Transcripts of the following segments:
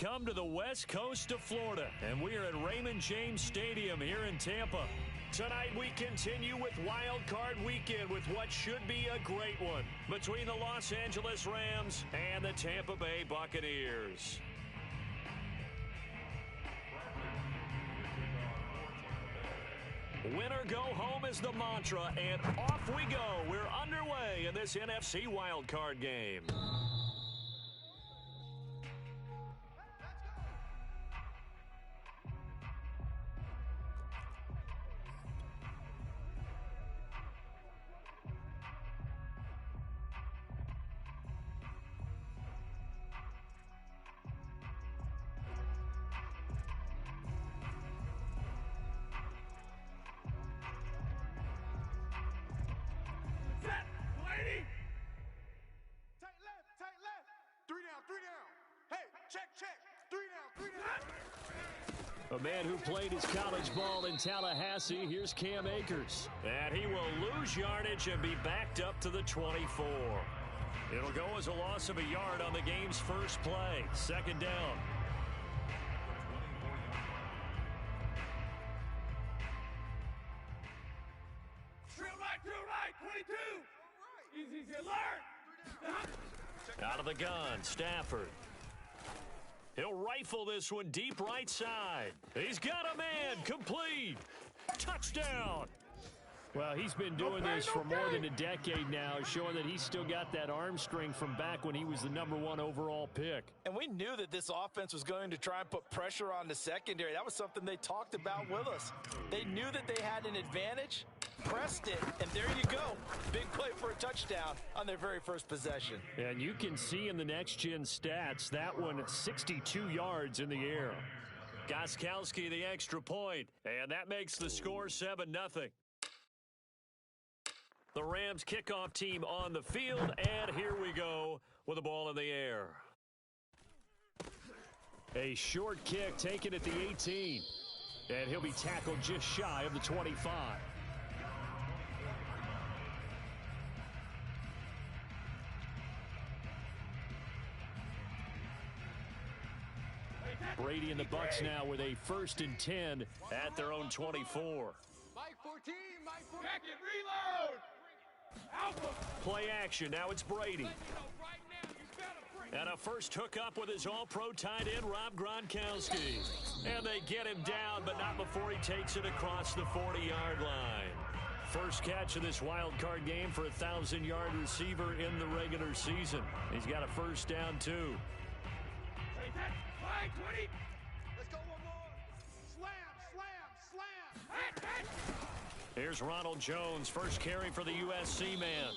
come to the west coast of Florida, and we are at Raymond James Stadium here in Tampa. Tonight we continue with Wild Card Weekend with what should be a great one between the Los Angeles Rams and the Tampa Bay Buccaneers. Win or go home is the mantra, and off we go. We're underway in this NFC Wild Card game. A man who played his college ball in Tallahassee, here's Cam Akers. And he will lose yardage and be backed up to the 24. It'll go as a loss of a yard on the game's first play. Second down. Drill right, 22. Easy to learn. Out of the gun, Stafford. He'll rifle this one deep right side. He's got a man. Complete. Touchdown. Well, he's been doing this for more than a decade now, showing that he's still got that arm strength from back when he was the #1 overall pick. And we knew that this offense was going to try and put pressure on the secondary. That was something they talked about with us. They knew that they had an advantage, pressed it, and there you go. Big play for a touchdown on their very first possession. And you can see in the next-gen stats, that one 62 yards in the air. Gostkowski the extra point, and that makes the score 7-0. The Rams kickoff team on the field, and here we go with the ball in the air. A short kick taken at the 18, and he'll be tackled just shy of the 25. Brady and the Bucs now with a 1st and 10 at their own 24. Mike 14, Mike 14. Back it, reload. Alpha. Play action. Now it's Brady. And a first hookup with his all-pro tight end, Rob Gronkowski. And they get him down, but not before he takes it across the 40-yard line. First catch of this wild card game for a 1,000-yard receiver in the regular season. He's got a first down, too. Flag 20. Let's go one more. Slam. Here's Ronald Jones, first carry for the USC man.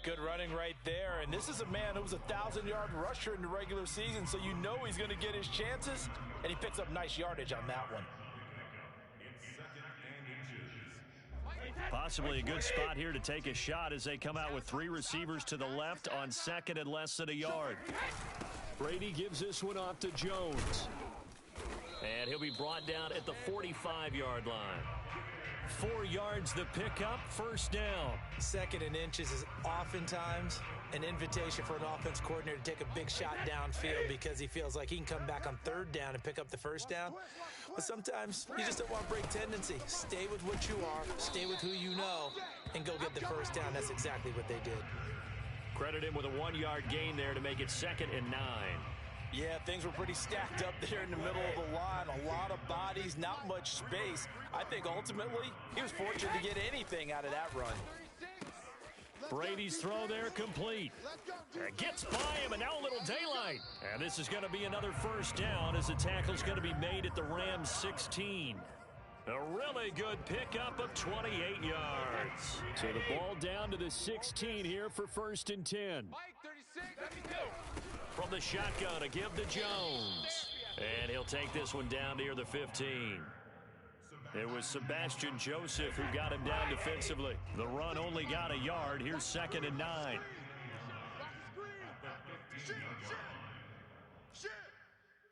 Good running right there, and this is a man who was a 1,000-yard rusher in the regular season, so you know he's going to get his chances, and he picks up nice yardage on that one. Possibly a good spot here to take a shot as they come out with 3 receivers to the left on 2nd and less than a yard. Brady gives this one off to Jones. And he'll be brought down at the 45-yard line. 4 yards the pickup, first down. 2nd and inches is oftentimes an invitation for an offense coordinator to take a big shot downfield because he feels like he can come back on 3rd down and pick up the first down. But sometimes you just don't want to break tendency. Stay with what you are, stay with who you know, and go get the first down. That's exactly what they did. Credit him with a 1-yard gain there to make it 2nd and 9. Yeah, things were pretty stacked up there in the middle of the line. A lot of bodies, not much space. I think ultimately he was fortunate to get anything out of that run. Brady's throw there complete. Gets by him, and now a little daylight. And this is going to be another first down as the tackle's going to be made at the Rams 16. A really good pickup of 28 yards. So the ball down to the 16 here for 1st and 10. Mike 36, let me go. From the shotgun, a give to Jones. And he'll take this one down near the 15. It was Sebastian Joseph who got him down defensively. The run only got a yard. Here's 2nd and 9.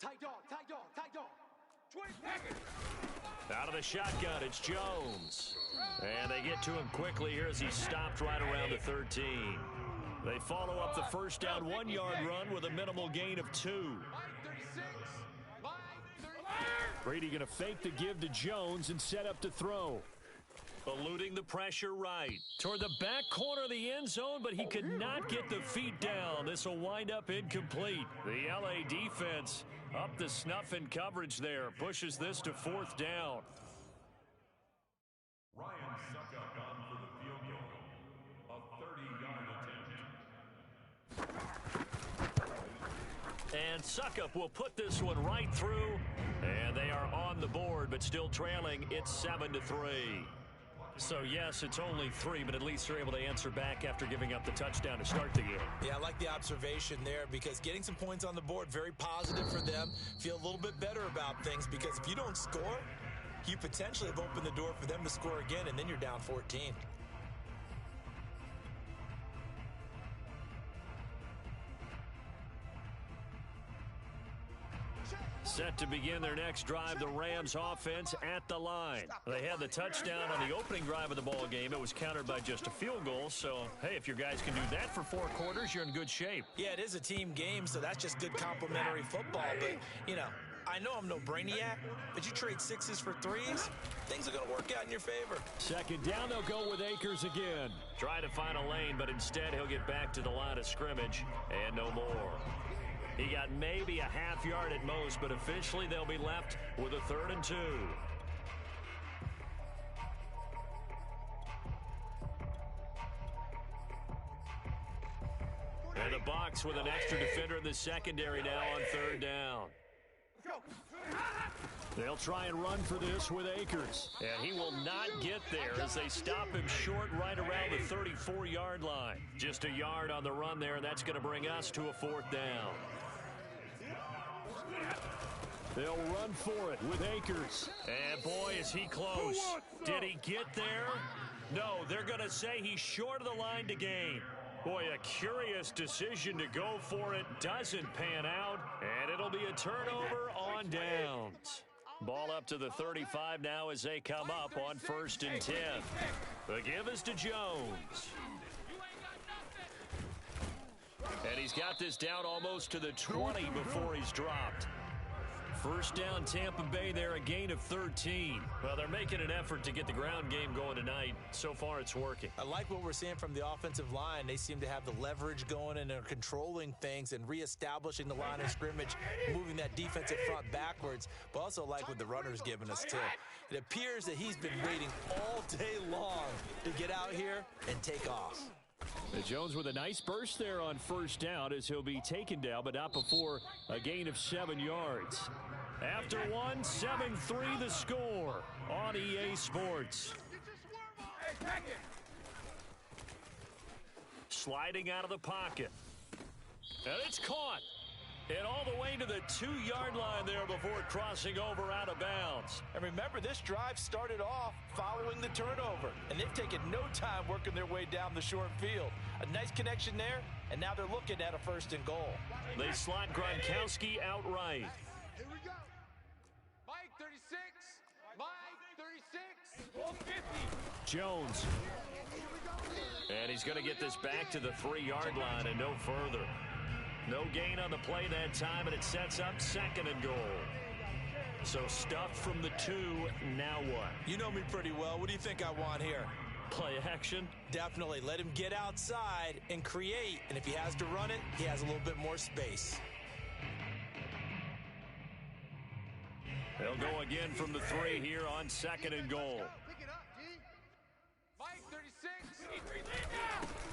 Tight dog. 20 seconds. Out of the shotgun, it's Jones. And they get to him quickly here as he stopped right around the 13. They follow up the first down 1-yard run with a minimal gain of 2. Brady going to fake the give to Jones and set up to throw. Eluding the pressure right. Toward the back corner of the end zone, but he could not get the feet down. This will wind up incomplete. The LA defense up to snuff in coverage there. Pushes this to 4th down. Ryan Suckup on for the field goal. A 30-yard attempt. And Suckup will put this one right through. And they are on the board, but still trailing. It's 7-3. So, yes, it's only 3, but at least they're able to answer back after giving up the touchdown to start the game. Yeah, I like the observation there because getting some points on the board, very positive for them. Feel a little bit better about things because if you don't score, you potentially have opened the door for them to score again, and then you're down 14. Set to begin their next drive, the Rams offense at the line. They had the touchdown on the opening drive of the ball game. It was countered by just a field goal. So, hey, if your guys can do that for 4 quarters, you're in good shape. Yeah, it is a team game, so that's just good complimentary football. But, you know, I know I'm no brainiac, but you trade 6s for 3s, things are going to work out in your favor. Second down, they'll go with Akers again. Try to find a lane, but instead he'll get back to the line of scrimmage and no more. He got maybe a half yard at most, but officially they'll be left with a 3rd and 2. And the box with an extra defender in the secondary now on 3rd down. They'll try and run for this with Akers. And he will not get there as they stop him short right around the 34-yard line. Just a yard on the run there, and that's going to bring us to a 4th down. They'll run for it with Akers. And, boy, is he close. Did he get there? No, they're going to say he's short of the line to gain. Boy, a curious decision to go for it. Doesn't pan out, and it'll be a turnover on downs. Ball up to the 35 now as they come up on 1st and 10. The give is to Jones. And he's got this down almost to the 20 before he's dropped. 1st down, Tampa Bay there, a gain of 13. Well, they're making an effort to get the ground game going tonight. So far, it's working. I like what we're seeing from the offensive line. They seem to have the leverage going and are controlling things and reestablishing the line of scrimmage, moving that defensive front backwards, but also like what the runner's giving us, too. It appears that he's been waiting all day long to get out here and take off. Jones with a nice burst there on 1st down as he'll be taken down, but not before a gain of 7 yards. After 7-3 the score on EA Sports. Sliding out of the pocket. And it's caught. And all the way to the 2-yard line there before crossing over out of bounds. And remember, this drive started off following the turnover. And they've taken no time working their way down the short field. A nice connection there, and now they're looking at a 1st and goal. They slot Gronkowski outright. Here we go. Mike 36. Mike 36. 50. Jones. And he's going to get this back to the 3-yard line and no further. No gain on the play that time, and it sets up 2nd and goal. So stuffed from the 2, now what? You know me pretty well. What do you think I want here? Play action? Definitely. Let him get outside and create, and if he has to run it, he has a little bit more space. They'll go again from the 3 here on 2nd and goal. Pick it up, G. Mike 36.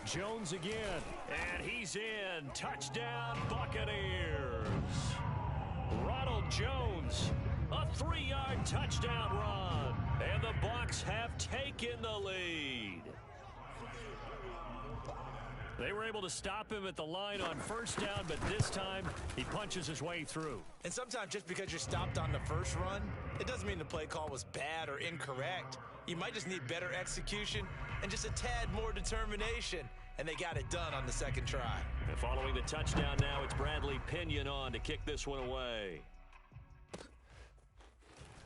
Jones again, and he's in. Touchdown, Buccaneers. Ronald Jones, a 3-yard touchdown run, and the Bucs have taken the lead. They were able to stop him at the line on 1st down, but this time he punches his way through. And sometimes just because you're stopped on the first run, it doesn't mean the play call was bad or incorrect. You might just need better execution and just a tad more determination. And they got it done on the 2nd try. And following the touchdown now, it's Bradley Pinion on to kick this one away.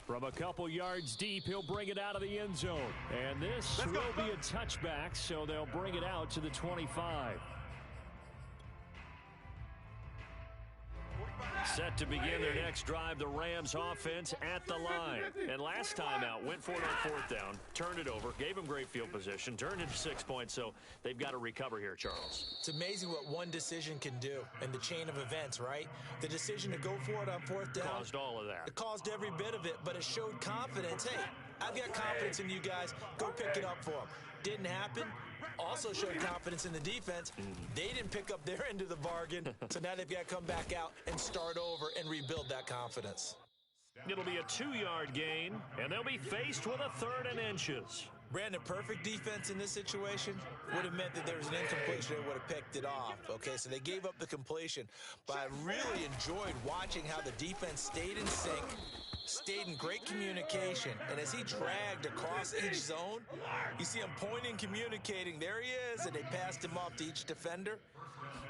From a couple yards deep, he'll bring it out of the end zone. And this will be a touchback, so they'll bring it out to the 25. Set to begin their next drive, the Rams offense at the line. And last time out, went for it on 4th down, turned it over, gave them great field position, turned it to 6 points, so they've got to recover here, Charles. It's amazing what one decision can do in the chain of events, right? The decision to go for it on 4th down. Caused all of that. It caused every bit of it, but it showed confidence. Hey, I've got confidence in you guys. Go pick it up for them. Didn't happen. Also showed confidence in the defense. They didn't pick up their end of the bargain, so now they've got to come back out and start over and rebuild that confidence. It'll be a 2-yard gain, and they'll be faced with a 3rd and inches. Brandon, perfect defense in this situation would have meant that there was an incompletion. They would have picked it off. Okay, so they gave up the completion, but I really enjoyed watching how the defense stayed in sync, stayed in great communication, and as he dragged across each zone, you see him pointing, communicating. There he is, and they passed him off to each defender.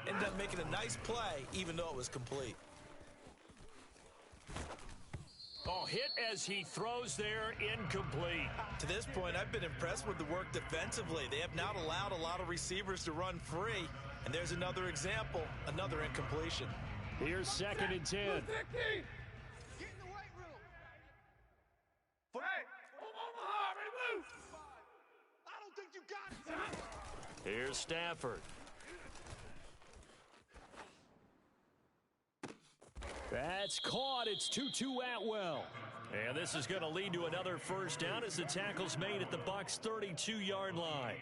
Ended up making a nice play, even though it was complete. Oh, hit as he throws there, incomplete. To this point, I've been impressed with the work defensively. They have not allowed a lot of receivers to run free, and there's another example, another incompletion. Here's 2nd and 10. Get in the weight room. Hey, Omaha, ready, move. I don't think you got it, son. Here's Stafford. That's caught. It's 2-2 Atwell. And this is going to lead to another 1st down as the tackle's made at the Bucs' 32-yard line.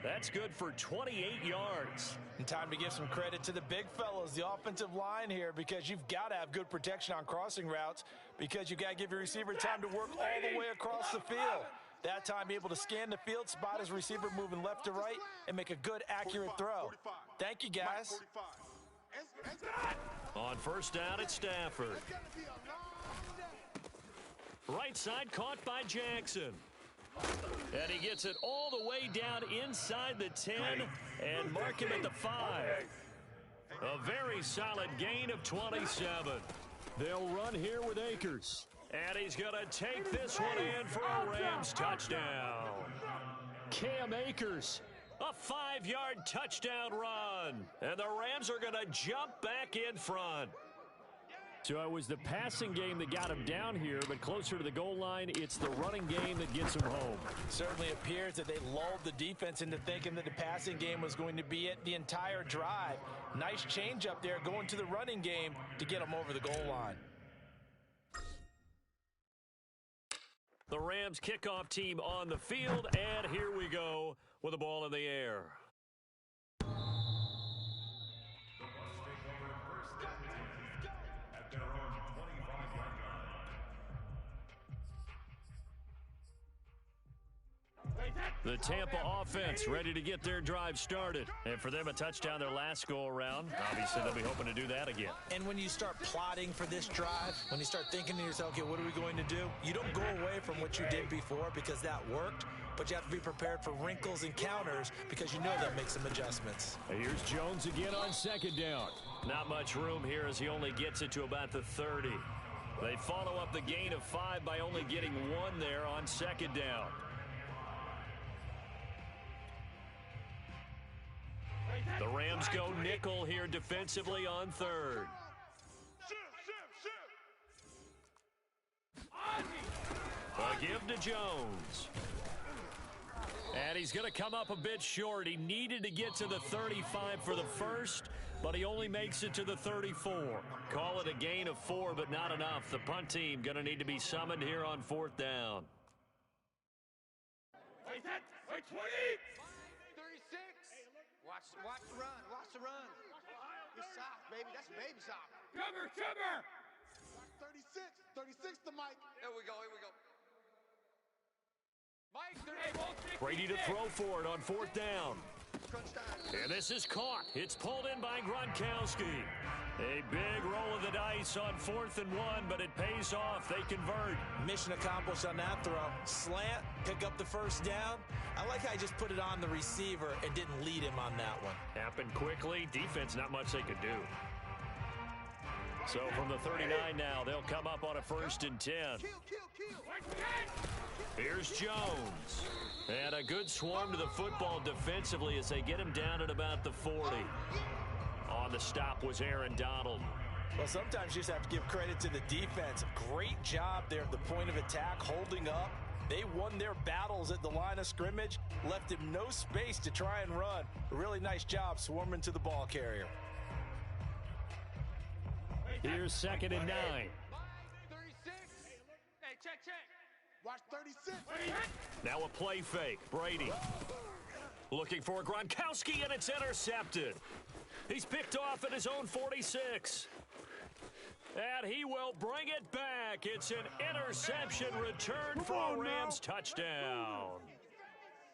That's good for 28 yards. And time to give some credit to the big fellows, the offensive line here, because you've got to have good protection on crossing routes, because you've got to give your receiver time to work all the way across the field. That time able to scan the field, spot his receiver moving left to right, and make a good, accurate throw. Thank you, guys. On 1st down, it's Stafford. Right side caught by Jackson. And he gets it all the way down inside the 10 and mark him at the 5. A very solid gain of 27. They'll run here with Akers. And he's going to take this one in for a Rams touchdown. Cam Akers. A 5-yard touchdown run. And the Rams are going to jump back in front. So it was the passing game that got him down here, but closer to the goal line, it's the running game that gets him home. Certainly appears that they lulled the defense into thinking that the passing game was going to be it the entire drive. Nice change up there going to the running game to get him over the goal line. The Rams kickoff team on the field, and here we go with the ball in the air. The Tampa offense ready to get their drive started. And for them, a touchdown their last go-around. Obviously, they'll be hoping to do that again. And when you start plotting for this drive, when you start thinking to yourself, okay, what are we going to do? You don't go away from what you did before because that worked, but you have to be prepared for wrinkles and counters because you know they'll make some adjustments. Here's Jones again on 2nd down. Not much room here as he only gets it to about the 30. They follow up the gain of 5 by only getting 1 there on 2nd down. The Rams go nickel here defensively on 3rd. A give to Jones. And he's going to come up a bit short. He needed to get to the 35 for the first, but he only makes it to the 34. Call it a gain of 4, but not enough. The punt team going to need to be summoned here on 4th down. Wait, 20! 36! Watch the run. Watch the run. It's soft, baby. That's baby soft. Cover! 36 to Mike. Here we go. Mike, Brady to throw for it on 4th down. And this is caught. It's pulled in by Gronkowski. A big roll of the dice on 4th and 1, but it pays off. They convert. Mission accomplished on that throw. Slant, pick up the 1st down. I like how he just put it on the receiver and didn't lead him on that one. Happened quickly. Defense, not much they could do. So from the 39 now, they'll come up on a 1st and 10. Here's Jones. And a good swarm to the football defensively as they get him down at about the 40. On the stop was Aaron Donald. Well, sometimes you just have to give credit to the defense. Great job there at the point of attack, holding up. They won their battles at the line of scrimmage, left him no space to try and run. A really nice job swarming to the ball carrier. Here's 2nd and 9. 36. Hey, check. Watch 36. Now a play fake. Brady looking for Gronkowski, and it's intercepted. He's picked off at his own 46. And he will bring it back. It's an interception return for a Rams touchdown.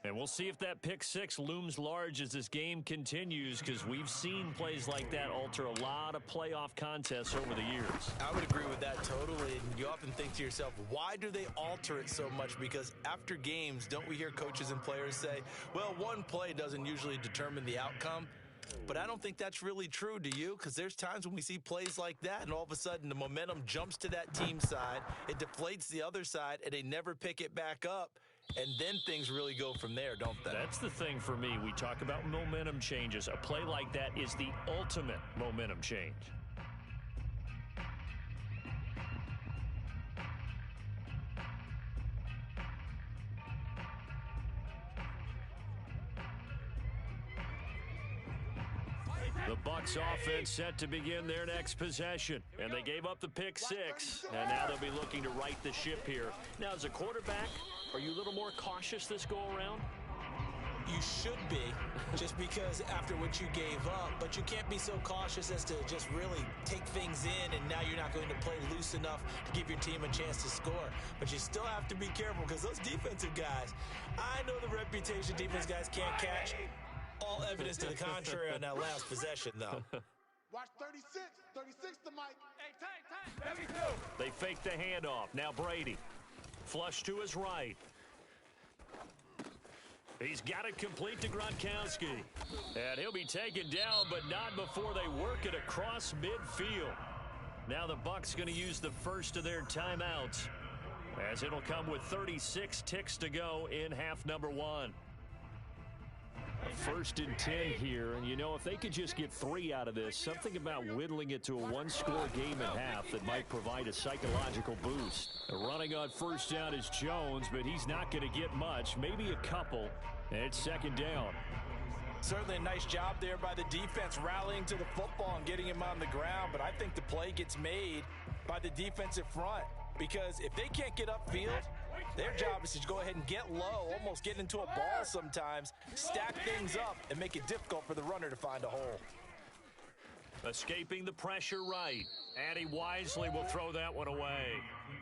And we'll see if that pick six looms large as this game continues, because we've seen plays like that alter a lot of playoff contests over the years. I would agree with that totally. And you often think to yourself, why do they alter it so much? Because after games, don't we hear coaches and players say, well, one play doesn't usually determine the outcome? But I don't think that's really true, do you? Because there's times when we see plays like that, and all of a sudden the momentum jumps to that team side, it deflates the other side, and they never pick it back up. And then things really go from there, don't they? That's the thing for me. We talk about momentum changes. A play like that is the ultimate momentum change. The Bucs offense set to begin their next possession. And they gave up the pick six. And now they'll be looking to right the ship here. Now, as a quarterback, are you a little more cautious this go-around? You should be, just because after what you gave up. But you can't be so cautious as to just really take things in, and now you're not going to play loose enough to give your team a chance to score. But you still have to be careful, because those defensive guys, I know the reputation defense guys can't catch. All evidence to the contrary on that last possession, though. Watch 36. 36 to Mike. Hey, tight. Let me do. They fake the handoff. Now Brady. Flush to his right. He's got it complete to Gronkowski. And he'll be taken down, but not before they work it across midfield. Now the Bucs going to use the first of their timeouts, as it'll come with 36 ticks to go in half number one. A 1st and 10 here, and you know, if they could just get 3 out of this, something about whittling it to a one-score game at half that might provide a psychological boost. Running on first down is Jones, but he's not going to get much, maybe a couple, and it's 2nd down. Certainly a nice job there by the defense rallying to the football and getting him on the ground, but I think the play gets made by the defensive front, because if they can't get upfield, their job is to go ahead and get low, almost get into a ball sometimes, stack things up, and make it difficult for the runner to find a hole. Escaping the pressure right, and he wisely will throw that one away.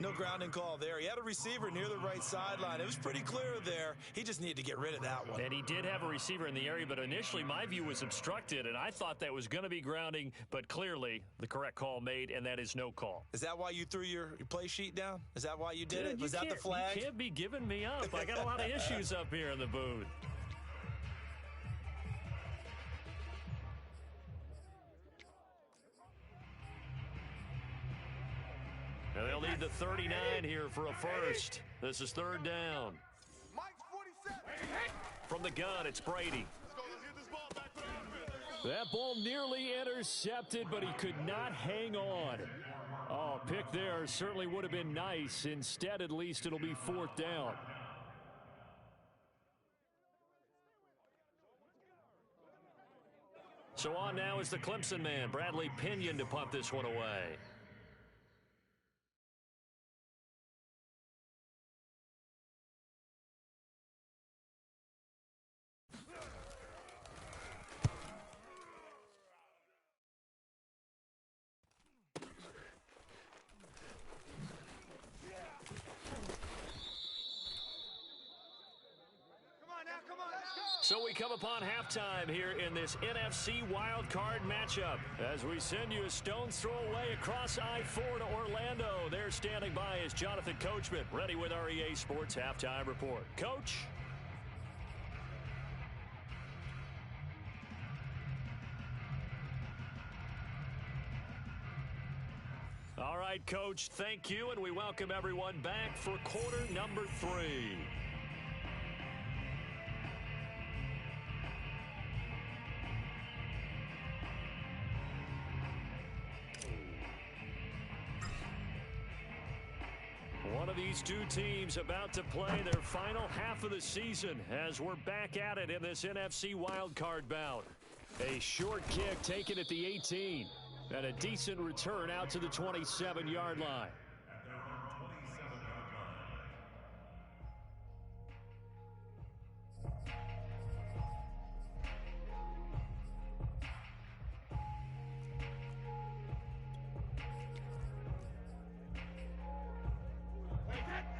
No grounding call there. He had a receiver near the right sideline. It was pretty clear there. He just needed to get rid of that one. And he did have a receiver in the area, but initially my view was obstructed, and I thought that was going to be grounding, but clearly the correct call made, and that is no call. Is that why you threw your play sheet down? Is that why you did it? Was that the flag? You can't be giving me up. I got a lot of issues up here in the booth. And they'll need the 39 here for a first. This is 3rd down. Mike's 47. From the gun, it's Brady. That ball nearly intercepted, but he could not hang on. Oh, pick there certainly would have been nice. Instead, at least, it'll be 4th down. So on now is the Clemson man, Bradley Pinion, to punt this one away. So we come upon halftime here in this NFC wildcard matchup as we send you a stone's throw away across I-4 to Orlando. There standing by is Jonathan Coachman, ready with our EA Sports Halftime Report. Coach? All right, Coach, thank you, and we welcome everyone back for quarter number 3. these two teams about to play their final half of the season as we're back at it in this NFC wildcard bout. A short kick taken at the 18 and a decent return out to the 27-yard line.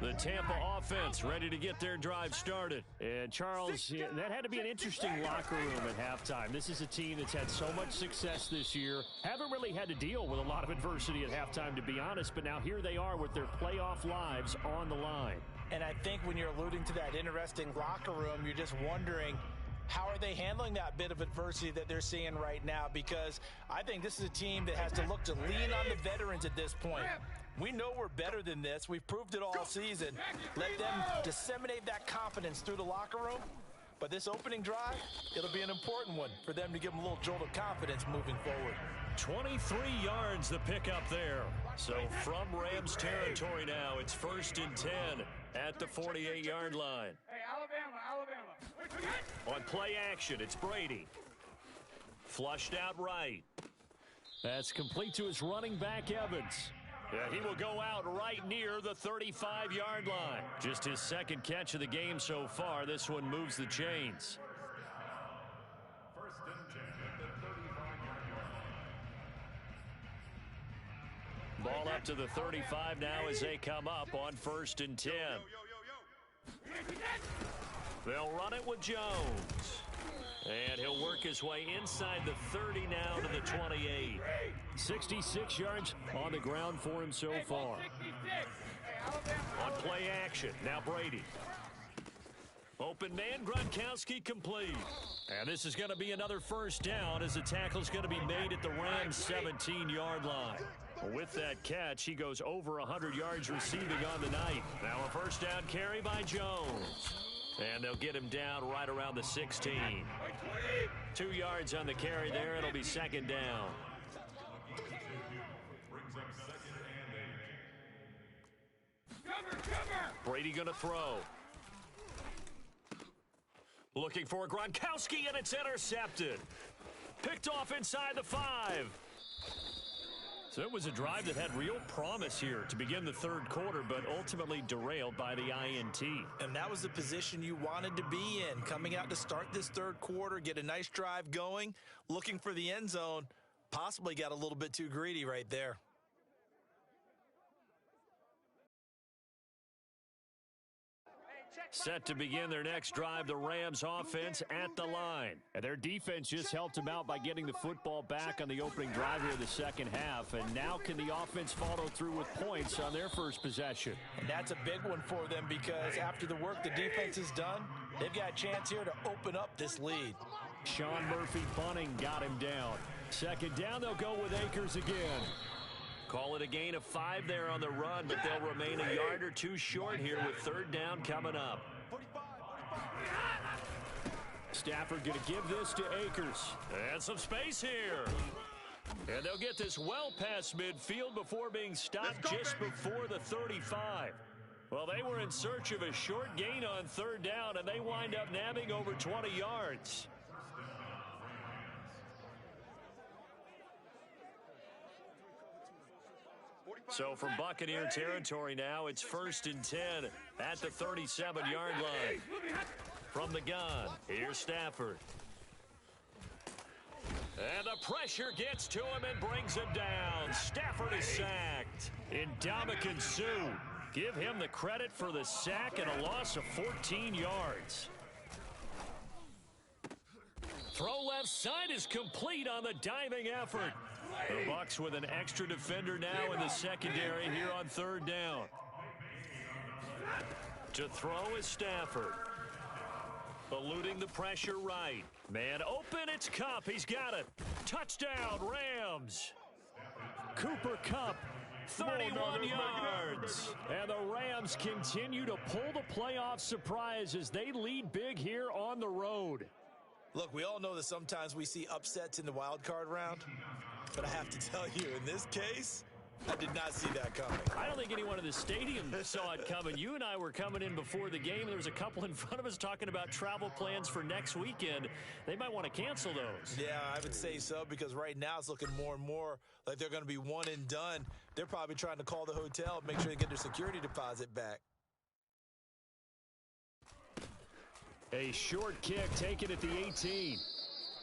The Tampa offense ready to get their drive started. And Charles, that had to be an interesting locker room at halftime. This is a team that's had so much success this year. Haven't really had to deal with a lot of adversity at halftime, to be honest. But now here they are with their playoff lives on the line. And I think when you're alluding to that interesting locker room, you're just wondering, how are they handling that bit of adversity that they're seeing right now? Because I think this is a team that has to look to lean on the veterans at this point. We know we're better than this. We've proved it all season. Let them disseminate that confidence through the locker room. But this opening drive, it'll be an important one for them to give them a little jolt of confidence moving forward. 23 yards the pickup there. So from Rams territory now, it's 1st and 10 at the 48-yard line. Hey, Alabama. On play action, it's Brady. Flushed out right. That's complete to his running back, Evans. Yeah, he will go out right near the 35-yard line. Just his second catch of the game so far. This one moves the chains. 1st and 10 at the 35-yard line. Ball up to the 35 now as they come up on 1st and 10. They'll run it with Jones. And he'll work his way inside the 30 now to the 28. 66 yards on the ground for him so far. On play action, now Brady. Open man, Gronkowski complete. And this is going to be another first down as the tackle's going to be made at the Rams' 17-yard line. With that catch, he goes over 100 yards receiving on the night. Now a first down carry by Jones. And they'll get him down right around the 16. 2 yards on the carry there. It'll be 2nd down. Brings up 2nd and 8. Brady going to throw. Looking for Gronkowski, and it's intercepted. Picked off inside the 5. So it was a drive that had real promise here to begin the 3rd quarter, but ultimately derailed by the INT. And that was the position you wanted to be in, coming out to start this 3rd quarter, get a nice drive going, looking for the end zone, possibly got a little bit too greedy right there. Set to begin their next drive, the Rams offense at the line. And their defense just helped them out by getting the football back on the opening drive here in the 2nd half. And now can the offense follow through with points on their first possession? And that's a big one for them because after the work the defense has done, they've got a chance here to open up this lead. Sean Murphy bunting got him down. 2nd down, they'll go with Akers again. Call it a gain of 5 there on the run, but they'll remain a yard or 2 short here with 3rd down coming up. Stafford going to give this to Akers. And some space here. And they'll get this well past midfield before being stopped just before the 35. Well, they were in search of a short gain on 3rd down, and they wind up nabbing over 20 yards. So from Buccaneer territory now, it's 1st and 10 at the 37-yard line. From the gun, here's Stafford. And the pressure gets to him and brings him down. Stafford is sacked. Ndamukong Suh. Give him the credit for the sack and a loss of 14 yards. Throw left side is complete on the diving effort. The Bucs with an extra defender now in the secondary here on 3rd down. To throw is Stafford. Eluding the pressure right. Man open, it's Kupp. He's got it. Touchdown, Rams. Cooper Kupp, 31 yards. And the Rams continue to pull the playoff surprise as they lead big here on the road. Look, we all know that sometimes we see upsets in the wild card round. But I have to tell you, in this case, I did not see that coming. I don't think anyone in the stadium saw it coming. You and I were coming in before the game. There was a couple in front of us talking about travel plans for next weekend. They might want to cancel those. Yeah, I would say so, because right now it's looking more and more like they're going to be one and done. They're probably trying to call the hotel, make sure they get their security deposit back. A short kick taken at the 18.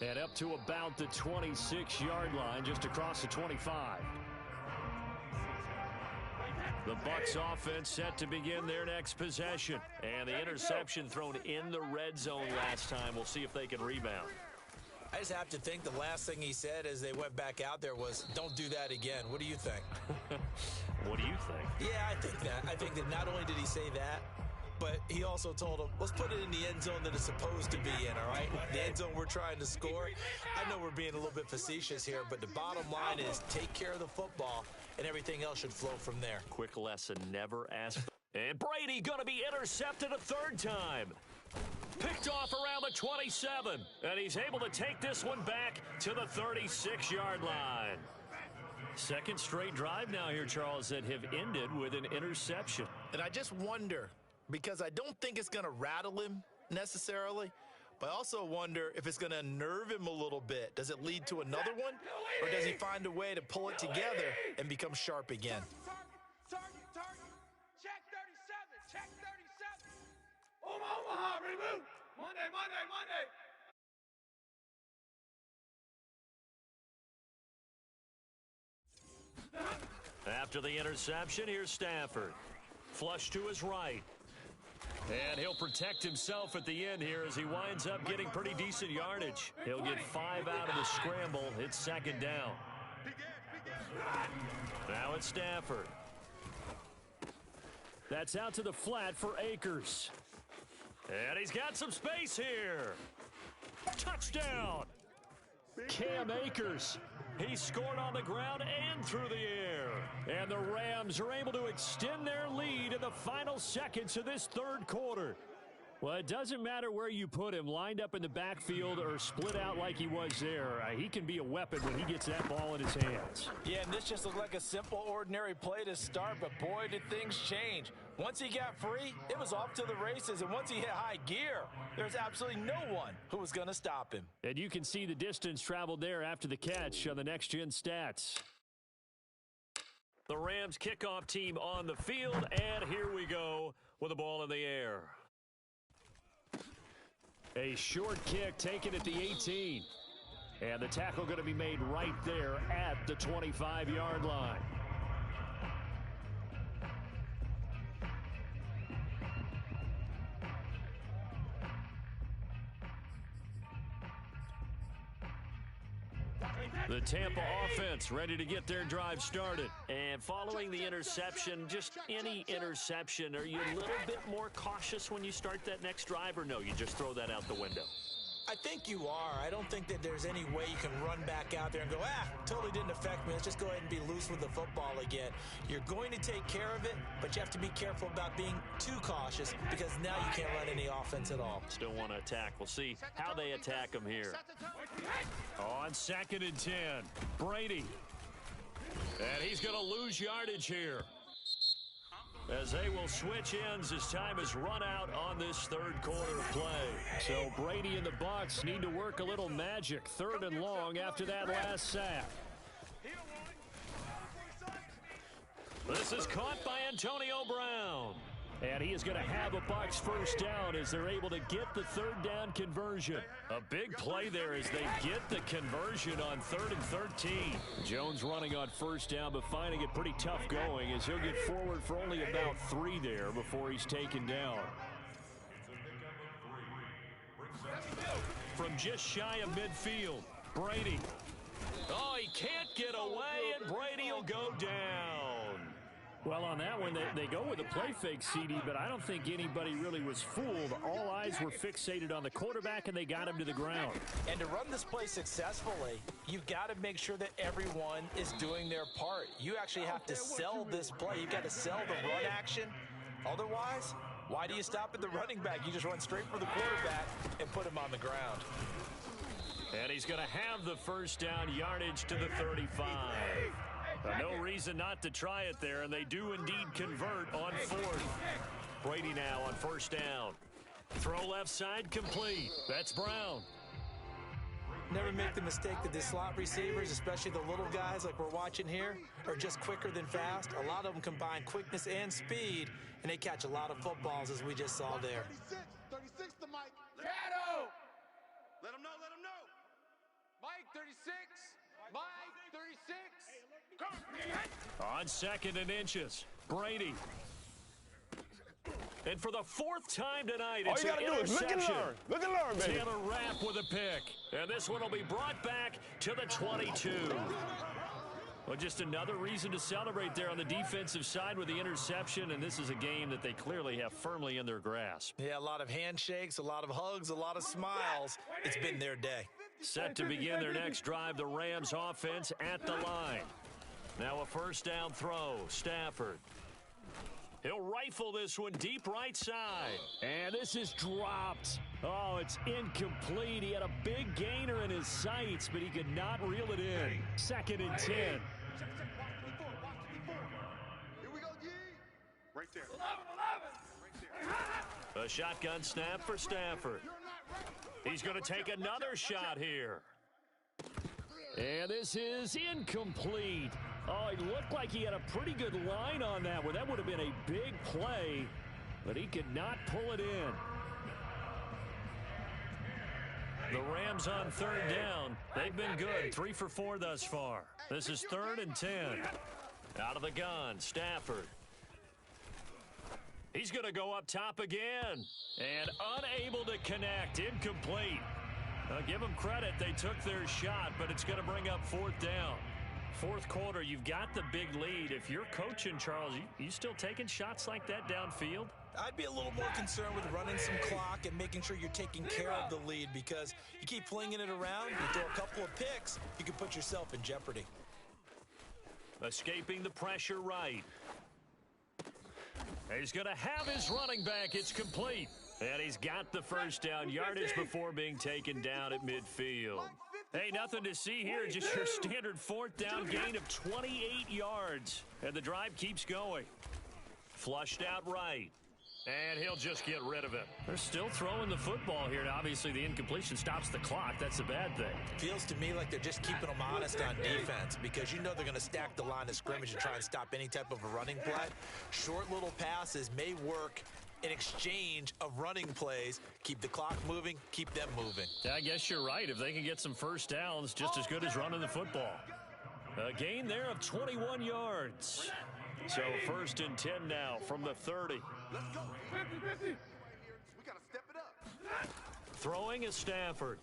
And up to about the 26-yard line, just across the 25. The Bucs offense set to begin their next possession. And the interception thrown in the red zone last time. We'll see if they can rebound. I just have to think the last thing he said as they went back out there was, don't do that again. What do you think? What do you think? Yeah, I think that. I think that not only did he say that, but he also told him, let's put it in the end zone that it's supposed to be in, all right? The end zone we're trying to score. I know we're being a little bit facetious here, but the bottom line is take care of the football, and everything else should flow from there. Quick lesson, never ask. And Brady going to be intercepted a third time. Picked off around the 27. And he's able to take this one back to the 36-yard line. Second straight drive now here, Charles, that have ended with an interception. And I just wonder, because I don't think it's going to rattle him necessarily, but I also wonder if it's going to unnerve him a little bit. Does it lead to another one, or does he find a way to pull it together and become sharp again? Target. Check 37. Check 37. Omaha, reboot. Monday. After the interception, here's Stafford. Flush to his right. And he'll protect himself at the end here as he winds up getting pretty decent yardage. He'll get 5 out of the scramble. It's second down. Now it's Stafford. That's out to the flat for Akers. And he's got some space here. Touchdown. Cam Akers. He scored on the ground and through the air. And the Rams are able to extend their lead in the final seconds of this third quarter. Well, it doesn't matter where you put him, lined up in the backfield or split out like he was there. He can be a weapon when he gets that ball in his hands. Yeah, and this just looked like a simple, ordinary play to start, but boy, did things change. Once he got free, it was off to the races, and once he hit high gear, there's absolutely no one who was going to stop him. And you can see the distance traveled there after the catch on the next-gen stats. The Rams kickoff team on the field, and here we go with the ball in the air. A short kick taken at the 18. And the tackle going to be made right there at the 25-yard line. The Tampa offense ready to get their drive started. And following the interception, just any interception, are you a little bit more cautious when you start that next drive, or no, you just throw that out the window? I think you are. I don't think that there's any way you can run back out there and go, totally didn't affect me. Let's just go ahead and be loose with the football again. You're going to take care of it, but you have to be careful about being too cautious, because now you can't run any offense at all. Still want to attack. We'll see how they attack him here. On 2nd and 10, Brady. And he's going to lose yardage here, as they will switch ends as time is run out on this third quarter play. So Brady and the Bucs need to work a little magic. 3rd and long after that last sack. This is caught by Antonio Brown. And he is going to have a Bucs first down as they're able to get the 3rd down conversion. A big play there as they get the conversion on 3rd and 13. Jones running on first down, but finding it pretty tough going as he'll get forward for only about 3 there before he's taken down. From just shy of midfield, Brady. Oh, he can't get away, and Brady will go down. Well, on that one, they go with a play fake, CD, but I don't think anybody really was fooled. All eyes were fixated on the quarterback, and they got him to the ground. And to run this play successfully, you've got to make sure that everyone is doing their part. You actually have to sell this play. You've got to sell the run action. Otherwise, why do you stop at the running back? You just run straight for the quarterback and put him on the ground. And he's going to have the first down, yardage to the 35. No reason not to try it there, and they do indeed convert on fourth. Brady now on first down. Throw left side complete. That's Brown. Never make the mistake that the slot receivers, especially the little guys like we're watching here, are just quicker than fast. A lot of them combine quickness and speed, and they catch a lot of footballs, as we just saw there. 36 to Mike. Shadow. Let him know, let him know. Mike, 36. Mike, 36. On second and inches, Brady. And for the fourth time tonight, it's an interception. Look and learn, baby. Taylor Rapp with a pick. And this one will be brought back to the 22. Well, just another reason to celebrate there on the defensive side with the interception, and this is a game that they clearly have firmly in their grasp. Yeah, a lot of handshakes, a lot of hugs, a lot of smiles. It's been their day. Set to begin their next drive, the Rams offense at the line. Now a first down throw, Stafford. He'll rifle this one deep right side. And this is dropped. Oh, it's incomplete. He had a big gainer in his sights, but he could not reel it in. Second and 10. Here we go, G. Right there. 11. A shotgun snap for Stafford. He's going to take another shot here. And this is incomplete. Oh, it looked like he had a pretty good line on that one. That would have been a big play, but he could not pull it in. The Rams on third down. They've been good, 3 for 4 thus far. This is 3rd and 10. Out of the gun, Stafford. He's going to go up top again. And unable to connect, incomplete. Give them credit, they took their shot, but it's going to bring up 4th down. Fourth quarter, you've got the big lead. If you're coaching, Charles, you still taking shots like that downfield? I'd be a little more concerned with running some clock and making sure you're taking care of the lead, because you keep flinging it around, you throw a couple of picks, you can put yourself in jeopardy. Escaping the pressure right. He's going to have his running back. It's complete. And he's got the first down yardage before being taken down at midfield. Hey, nothing to see here. Just your standard 4th down gain of 28 yards. And the drive keeps going. Flushed out right. And he'll just get rid of it. They're still throwing the football here. Now, obviously, the incompletion stops the clock. That's a bad thing. Feels to me like they're just keeping them honest on defense, because you know they're going to stack the line of scrimmage and try and stop any type of a running play. Short little passes may work in exchange of running plays. Keep the clock moving, keep them moving. Yeah, I guess you're right. If they can get some first downs, just as good as running the football. A gain there of 21 yards. So 1st and 10 now from the 30. Let's go. 50. We got to step it up. Throwing is Stafford.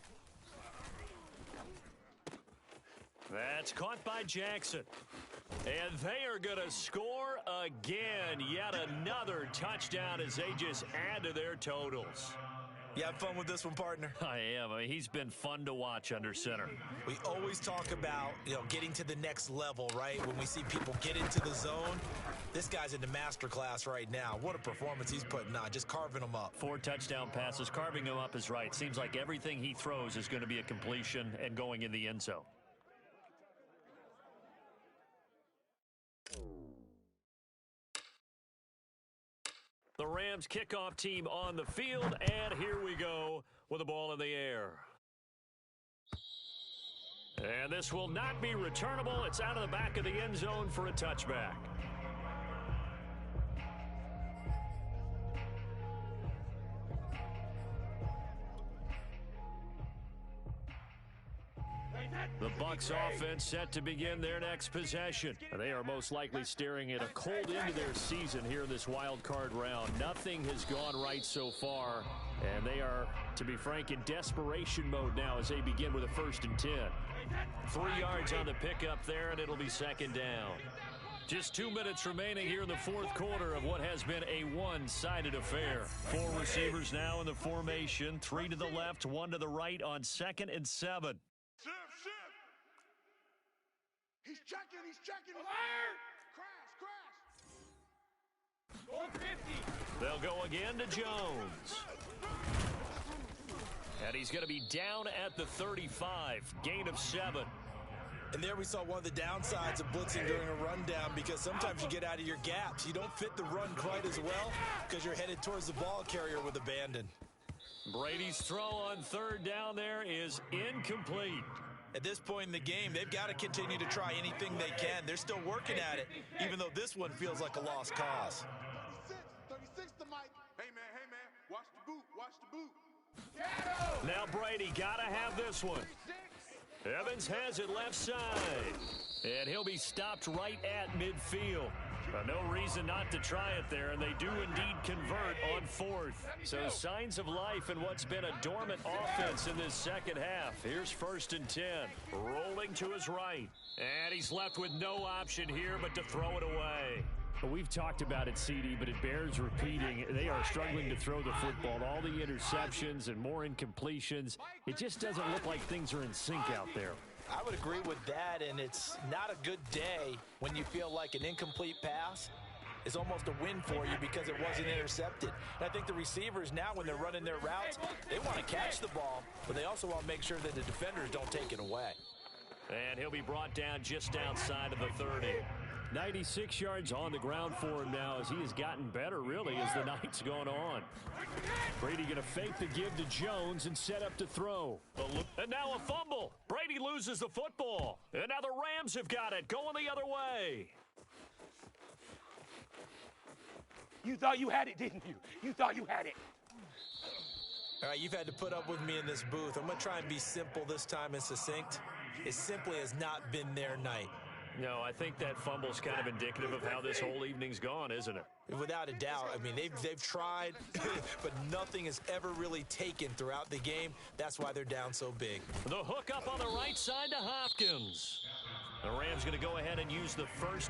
That's caught by Jackson. And they are going to score again. Yet another touchdown as they just add to their totals. You have fun with this one, partner? I am. I mean, he's been fun to watch under center. We always talk about, getting to the next level, right? When we see people get into the zone, this guy's in the master class right now. What a performance he's putting on, just carving them up. 4 touchdown passes. Carving them up is right. Seems like everything he throws is going to be a completion and going in the end zone. The Rams kickoff team on the field, and here we go with the ball in the air. And this will not be returnable. It's out of the back of the end zone for a touchback. The Bucs offense set to begin their next possession. They are most likely staring at a cold end to their season here in this wild card round. Nothing has gone right so far, and they are, to be frank, in desperation mode now as they begin with a 1st and 10. 3 yards on the pickup there, and it'll be 2nd down. Just 2 minutes remaining here in the fourth quarter of what has been a one-sided affair. 4 receivers now in the formation, 3 to the left, 1 to the right on 2nd and 7. Shift. He's checking. Crash. They'll go again to Jones. And he's going to be down at the 35. Gain of 7. And there we saw one of the downsides of blitzing during a rundown, because sometimes you get out of your gaps. You don't fit the run quite as well because you're headed towards the ball carrier with abandon. Brady's throw on third down there is incomplete. At this point in the game, they've got to continue to try anything they can. They're still working at it, even though this one feels like a lost cause. 36 to Mike. Hey, man, watch the boot, watch the boot. Now Brady got to have this one. Evans has it left side, and he'll be stopped right at midfield. No reason not to try it there, and they do indeed convert on fourth. So signs of life in what's been a dormant offense in this second half. Here's 1st and 10, rolling to his right, and he's left with no option here but to throw it away. We've talked about it, CD, but it bears repeating. They are struggling to throw the football. All the interceptions and more incompletions. It just doesn't look like things are in sync out there. I would agree with that, and it's not a good day when you feel like an incomplete pass is almost a win for you because it wasn't intercepted. And I think the receivers now, when they're running their routes, they want to catch the ball, but they also want to make sure that the defenders don't take it away. And he'll be brought down just outside of the 30. 96 yards on the ground for him now as he has gotten better, really, as the night's gone on. Brady going to fake the give to Jones and set up to throw. And now a fumble. Brady loses the football. And now the Rams have got it, going the other way. You thought you had it, didn't you? You thought you had it. All right, you've had to put up with me in this booth. I'm going to try and be simple this time and succinct. It simply has not been their night. No, I think that fumble's kind of indicative of how this whole evening's gone, isn't it? Without a doubt. I mean, they've tried, but nothing has ever really taken throughout the game. That's why they're down so big. The hook up on the right side to Hopkins. The Rams going to go ahead and use the first